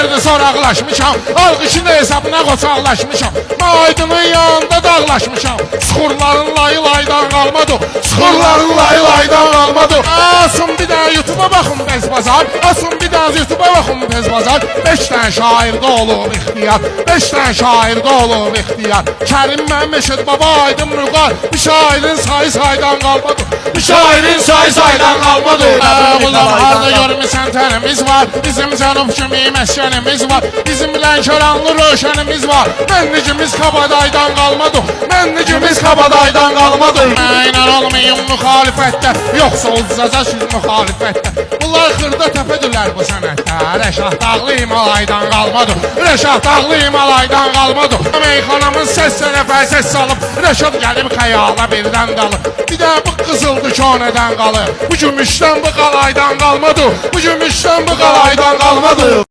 verdi soraqlaşmışam. Alqışın hesabına qoçaqlaşmışam. Aydının yanında dağlaşmışam. Sıxurların layı laydan qalmadı. Sıxurların layı laydan qalmadı. Asın bir daha YouTube'a baxın tez bazar. Asın bir daha YouTube'a baxın tez bazar. 5 tane şairdə olub ixtiyar. 5 tane şairdə olub ixtiyar. Kərim Məmməşid Baba Aydın Rüqar. Bu şairin sayı saydan qalmadı. Bu şairin sayı saydan qalmadı. Ulan harda görmüsən tənimiz var. Bizim cənub kimi məskənimiz var. Bizim Lənkəranlı röşənimiz var. Mənnicimiz Kabadaydan qalmadı. Mənnicimiz Kabadaydan qalmadı. Mənlə olmayın müxalifətdə. Yoxsa uzacasız müxalifətdə. Bunlar xırda təpədirlər bu sənətdə. Rəşah Dağlı Himalaydan qalmadı. Rəşah Dağlı Himalaydan qalmadı. Meyxanamın səs nəfər səs salıb. Rəşad gəlib xəyala birdən qalıb. Bir də bu qızıldı könədən qalıb. Bu gümüşdən bu qalaydan qalmadı. Bu gümüşdən bu qalaydan qalmadı.